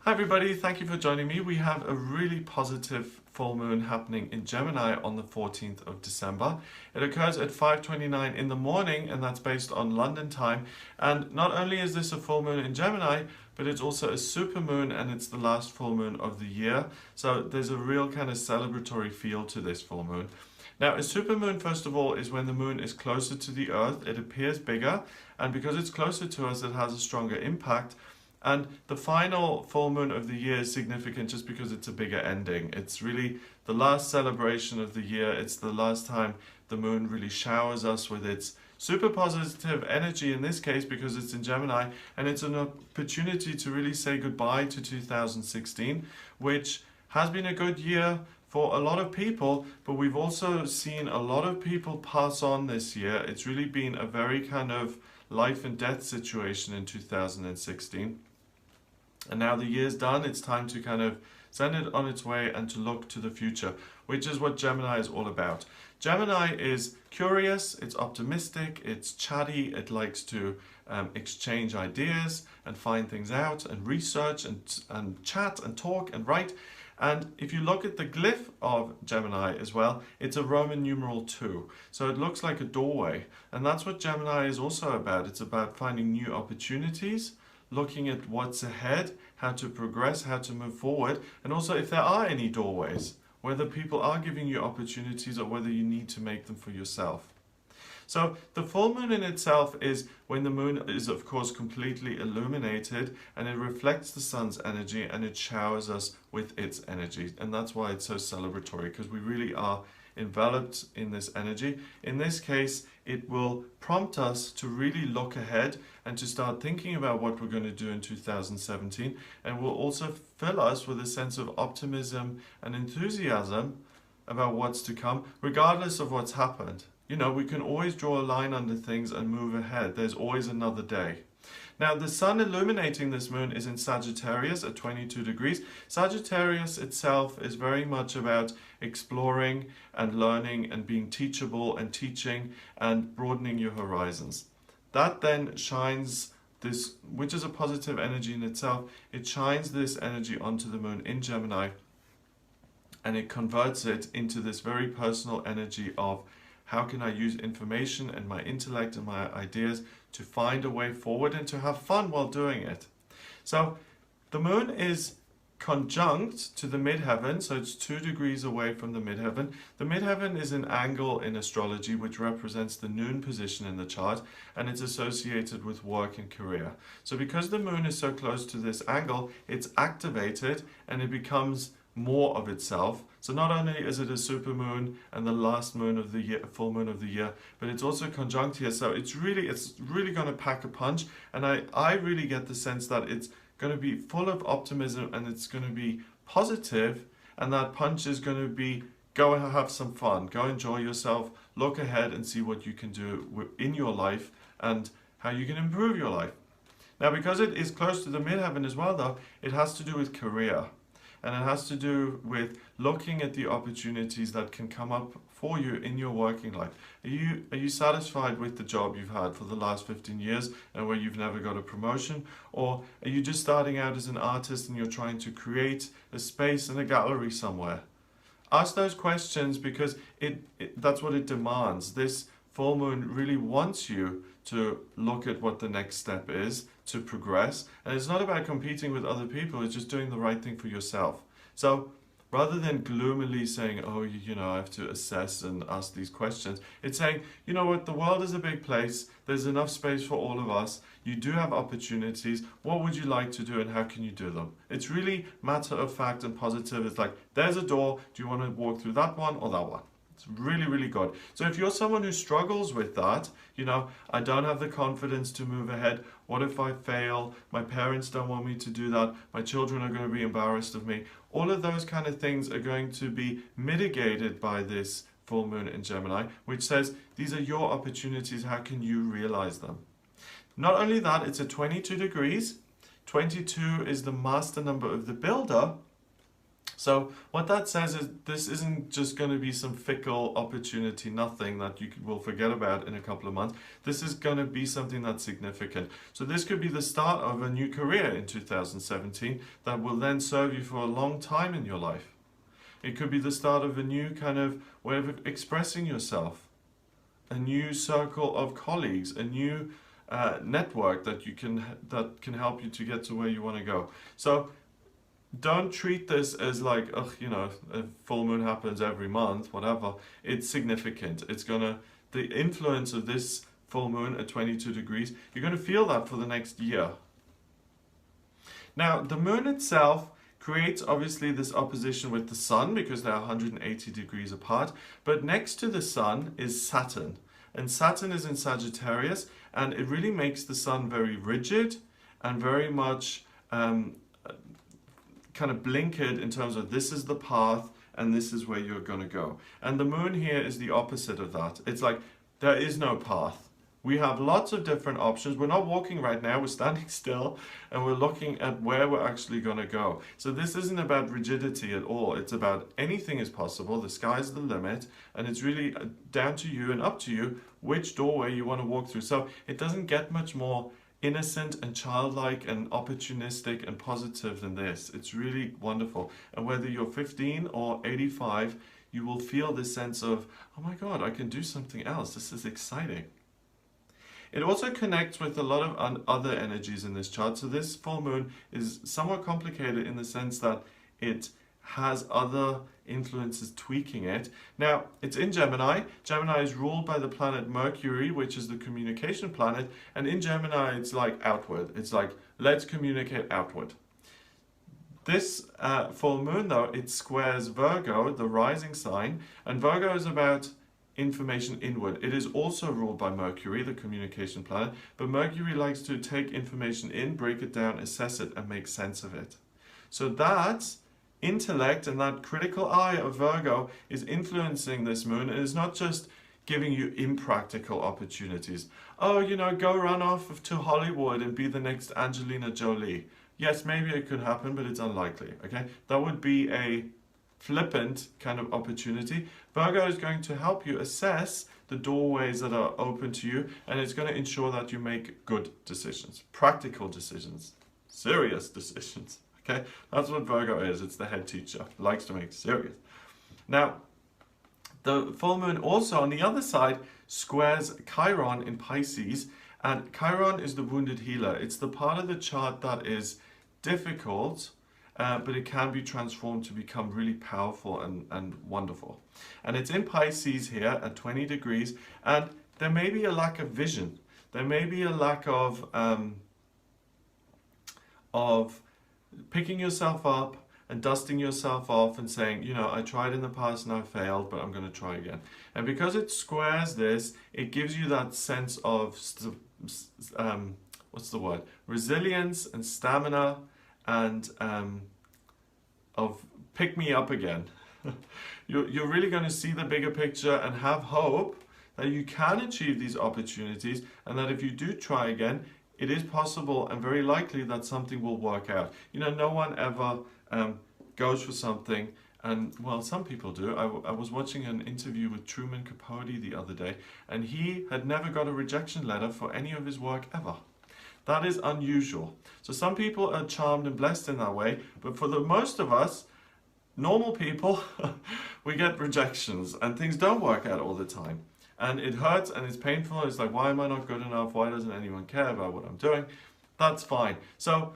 Hi everybody, thank you for joining me. We have a really positive full moon happening in Gemini on the 14th of December. It occurs at 5:29 in the morning, and that's based on London time. And not only is this a full moon in Gemini, but it's also a super moon, and it's the last full moon of the year. So there's a real kind of celebratory feel to this full moon. Now, a supermoon, first of all, is when the moon is closer to the Earth. It appears bigger, and because it's closer to us, it has a stronger impact. And the final full moon of the year is significant just because it's a bigger ending. It's really the last celebration of the year. It's the last time the moon really showers us with its super positive energy in this case because it's in Gemini, and it's an opportunity to really say goodbye to 2016, which has been a good year for a lot of people, but we've also seen a lot of people pass on this year. It's really been a very kind of life and death situation in 2016. And now the year's done, it's time to kind of send it on its way and to look to the future, which is what Gemini is all about. Gemini is curious, it's optimistic, it's chatty, it likes to exchange ideas and find things out and research and chat and talk and write. And if you look at the glyph of Gemini as well, it's a Roman numeral 2. So it looks like a doorway. And that's what Gemini is also about. It's about finding new opportunities, looking at what's ahead, how to progress, how to move forward, and also if there are any doorways, whether people are giving you opportunities or whether you need to make them for yourself. So the full moon in itself is when the moon is of course completely illuminated, and it reflects the sun's energy and it showers us with its energy. And that's why it's so celebratory, because we really are enveloped in this energy. In this case, it will prompt us to really look ahead and to start thinking about what we're going to do in 2017, and will also fill us with a sense of optimism and enthusiasm about what's to come, regardless of what's happened. You know, we can always draw a line under things and move ahead. There's always another day. Now, the sun illuminating this moon is in Sagittarius at 22 degrees. Sagittarius itself is very much about exploring and learning and being teachable and teaching and broadening your horizons. That then shines this, which is a positive energy in itself, it shines this energy onto the moon in Gemini, and it converts it into this very personal energy of how can I use information and my intellect and my ideas to find a way forward and to have fun while doing it. So the moon is conjunct to the midheaven, so it's 2 degrees away from the midheaven. The midheaven is an angle in astrology which represents the noon position in the chart, and it's associated with work and career. So because the moon is so close to this angle, it's activated and it becomes more of itself. So not only is it a super moon and the last moon of the year, full moon of the year, but it's also conjunct here. So it's really going to pack a punch, and I really get the sense that it's going to be full of optimism and it's going to be positive, and that punch is going to be go and have some fun, go enjoy yourself, look ahead and see what you can do in your life and how you can improve your life. Now, because it is close to the midheaven as well though, it has to do with career. And it has to do with looking at the opportunities that can come up for you in your working life. Are you satisfied with the job you've had for the last 15 years and where you've never got a promotion? Or are you just starting out as an artist and you're trying to create a space in a gallery somewhere? Ask those questions, because that's what it demands. This full moon really wants you to look at what the next step is to progress. And it's not about competing with other people, it's just doing the right thing for yourself. So rather than gloomily saying, oh, you know, I have to assess and ask these questions, it's saying, you know what, the world is a big place, there's enough space for all of us, you do have opportunities, what would you like to do and how can you do them? It's really matter of fact and positive. It's like, there's a door, do you want to walk through that one or that one? It's really, really good. So if you're someone who struggles with that, you know, I don't have the confidence to move ahead. What if I fail? My parents don't want me to do that. My children are going to be embarrassed of me. All of those kind of things are going to be mitigated by this full moon in Gemini, which says these are your opportunities. How can you realize them? Not only that, it's at 22 degrees. 22 is the master number of the builder. So what that says is this isn't just going to be some fickle opportunity, nothing that you will forget about in a couple of months. This is going to be something that's significant. So this could be the start of a new career in 2017 that will then serve you for a long time in your life. It could be the start of a new kind of way of expressing yourself, a new circle of colleagues, a new network that can help you to get to where you want to go. So don't treat this as like, ugh, you know, a full moon happens every month, whatever. It's significant. The influence of this full moon at 22 degrees, you're going to feel that for the next year. Now, the moon itself creates obviously this opposition with the sun because they're 180 degrees apart. But next to the sun is Saturn. And Saturn is in Sagittarius, and it really makes the sun very rigid and very much kind of blinkered in terms of this is the path and this is where you're going to go. And the moon here is the opposite of that. It's like there is no path. We have lots of different options. We're not walking right now, we're standing still and we're looking at where we're actually going to go. So this isn't about rigidity at all. It's about anything is possible. The sky's the limit, and it's really down to you and up to you which doorway you want to walk through. So it doesn't get much more innocent and childlike and opportunistic and positive than this. It's really wonderful. And whether you're 15 or 85, you will feel this sense of, oh my God, I can do something else. This is exciting. It also connects with a lot of other energies in this chart. So this full moon is somewhat complicated in the sense that it has other influences tweaking it. Now, it's in Gemini. Gemini is ruled by the planet Mercury, which is the communication planet. And in Gemini, it's like outward. It's like, let's communicate outward. This full moon, though, it squares Virgo, the rising sign. And Virgo is about information inward. It is also ruled by Mercury, the communication planet. But Mercury likes to take information in, break it down, assess it, and make sense of it. So that's intellect, and that critical eye of Virgo is influencing this moon, and is not just giving you impractical opportunities. Oh, you know, go run off to Hollywood and be the next Angelina Jolie. Yes, maybe it could happen, but it's unlikely, okay? That would be a flippant kind of opportunity. Virgo is going to help you assess the doorways that are open to you, and it's going to ensure that you make good decisions, practical decisions, serious decisions. Okay, that's what Virgo is. It's the head teacher. Likes to make serious. Now, the full moon also on the other side squares Chiron in Pisces, and Chiron is the wounded healer. It's the part of the chart that is difficult, but it can be transformed to become really powerful and wonderful. And it's in Pisces here at 20 degrees, and there may be a lack of vision. There may be a lack of picking yourself up and dusting yourself off and saying, you know, I tried in the past and I failed, but I'm going to try again. And because it squares this, it gives you that sense of, what's the word? Resilience and stamina and of pick me up again. You're really going to see the bigger picture and have hope that you can achieve these opportunities, and that if you do try again, it is possible and very likely that something will work out. You know, no one ever goes for something, and well, some people do. I was watching an interview with Truman Capote the other day, and he had never got a rejection letter for any of his work ever. That is unusual. So some people are charmed and blessed in that way, but for the most of us, normal people, we get rejections and things don't work out all the time. And it hurts and it's painful. It's like, why am I not good enough? Why doesn't anyone care about what I'm doing? That's fine. So,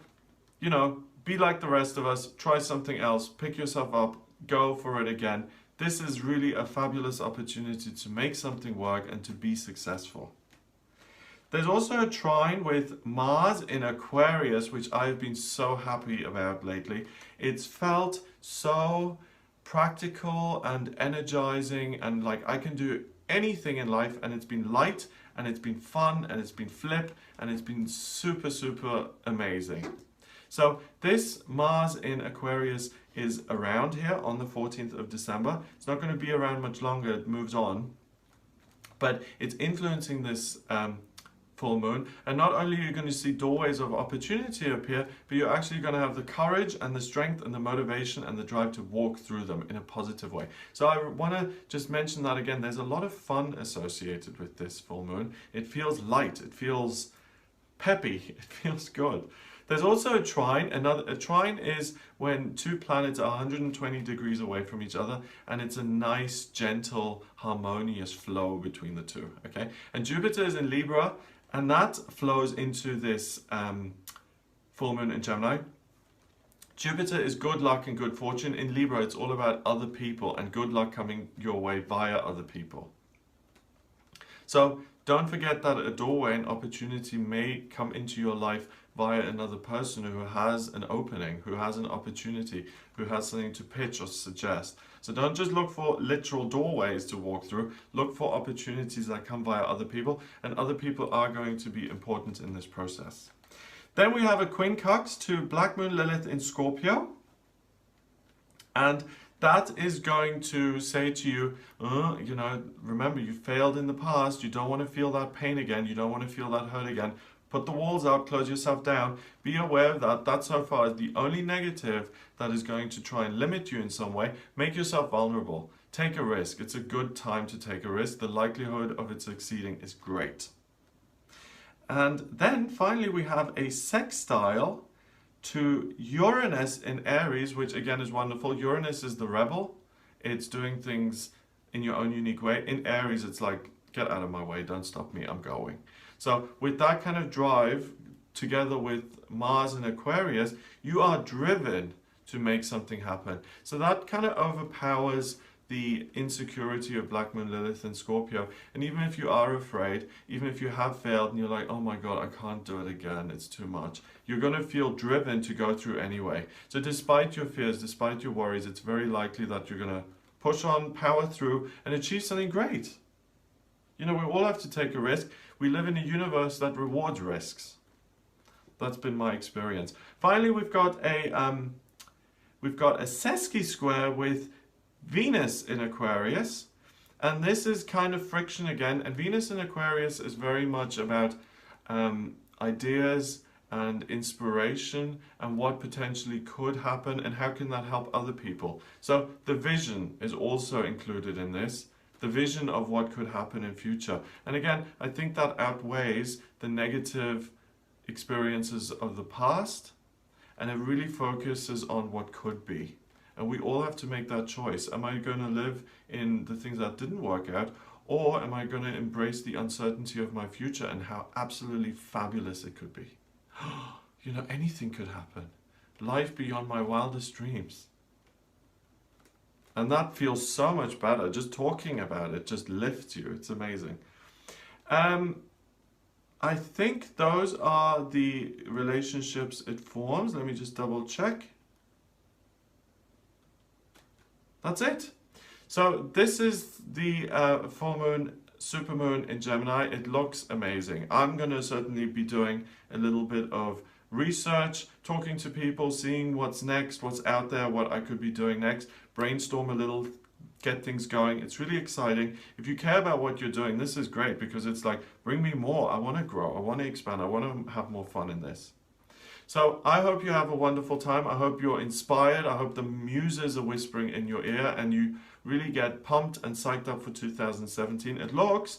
you know, be like the rest of us. Try something else. Pick yourself up. Go for it again. This is really a fabulous opportunity to make something work and to be successful. There's also a trine with Mars in Aquarius, which I've been so happy about lately. It's felt so practical and energizing, and like I can do anything in life, and it's been light and it's been fun and it's been flip and it's been super, super amazing. So this Mars in Aquarius is around here on the 14th of December. It's not going to be around much longer, it moves on, but it's influencing this full moon, and not only are you going to see doorways of opportunity appear, but you're actually going to have the courage and the strength and the motivation and the drive to walk through them in a positive way. So I want to just mention that again. There's a lot of fun associated with this full moon. It feels light, it feels peppy, it feels good. There's also a trine. A trine is when two planets are 120 degrees away from each other, and it's a nice, gentle, harmonious flow between the two. Okay, and Jupiter is in Libra, and that flows into this full moon in Gemini. Jupiter is good luck and good fortune. In Libra, it's all about other people and good luck coming your way via other people. So don't forget that a doorway, an opportunity may come into your life via another person who has an opening, who has an opportunity, who has something to pitch or suggest. So don't just look for literal doorways to walk through. Look for opportunities that come via other people, and other people are going to be important in this process. Then we have a quincunx to Black Moon Lilith in Scorpio. And that is going to say to you, you know, remember, you failed in the past. You don't want to feel that pain again. You don't want to feel that hurt again. Put the walls up, close yourself down. Be aware of that. That so far is the only negative that is going to try and limit you in some way. Make yourself vulnerable. Take a risk. It's a good time to take a risk. The likelihood of it succeeding is great. And then finally we have a sextile to Uranus in Aries, which again is wonderful. Uranus is the rebel. It's doing things in your own unique way. In Aries, it's like, get out of my way, don't stop me, I'm going. So with that kind of drive, together with Mars and Aquarius, you are driven to make something happen. So that kind of overpowers the insecurity of Black Moon Lilith and Scorpio. And even if you are afraid, even if you have failed and you're like, oh my God, I can't do it again, it's too much, you're going to feel driven to go through anyway. So despite your fears, despite your worries, it's very likely that you're going to push on, power through, and achieve something great. You know, we all have to take a risk. We live in a universe that rewards risks. That's been my experience. Finally, we've got a Sesky square with Venus in Aquarius, and this is kind of friction again. And Venus in Aquarius is very much about ideas and inspiration and what potentially could happen and how can that help other people. So the vision is also included in this. The vision of what could happen in future. And again, I think that outweighs the negative experiences of the past, and it really focuses on what could be. And we all have to make that choice. Am I going to live in the things that didn't work out, or am I going to embrace the uncertainty of my future and how absolutely fabulous it could be? You know, anything could happen. Life beyond my wildest dreams. And that feels so much better. Just talking about it just lifts you. It's amazing. I think those are the relationships it forms. Let me just double check. That's it. So this is the full moon, supermoon in Gemini. It looks amazing. I'm going to certainly be doing a little bit of research, talking to people, seeing what's next, what's out there, what I could be doing next, brainstorm a little, get things going. It's really exciting. If you care about what you're doing, this is great because it's like, bring me more. I want to grow. I want to expand. I want to have more fun in this. So I hope you have a wonderful time. I hope you're inspired. I hope the muses are whispering in your ear and you really get pumped and psyched up for 2017. It looks,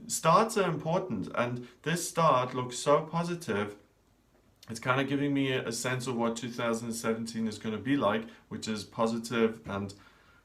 starts are important, and this start looks so positive. It's kind of giving me a sense of what 2017 is going to be like, which is positive and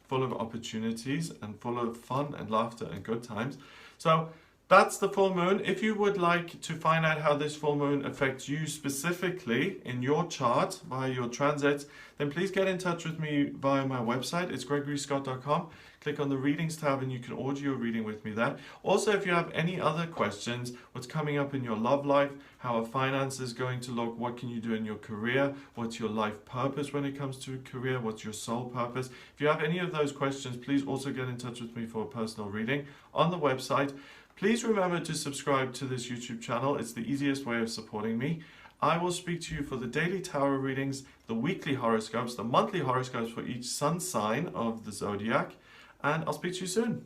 full of opportunities and full of fun and laughter and good times. So that's the full moon. If you would like to find out how this full moon affects you specifically in your chart via your transits, then please get in touch with me via my website. It's gregoryscott.com. Click on the readings tab and you can order your reading with me there. Also, if you have any other questions, what's coming up in your love life, how a finance is going to look, what can you do in your career, what's your life purpose when it comes to career, what's your soul purpose. If you have any of those questions, please also get in touch with me for a personal reading on the website. Please remember to subscribe to this YouTube channel. It's the easiest way of supporting me. I will speak to you for the daily tarot readings, the weekly horoscopes, the monthly horoscopes for each sun sign of the zodiac, and I'll speak to you soon.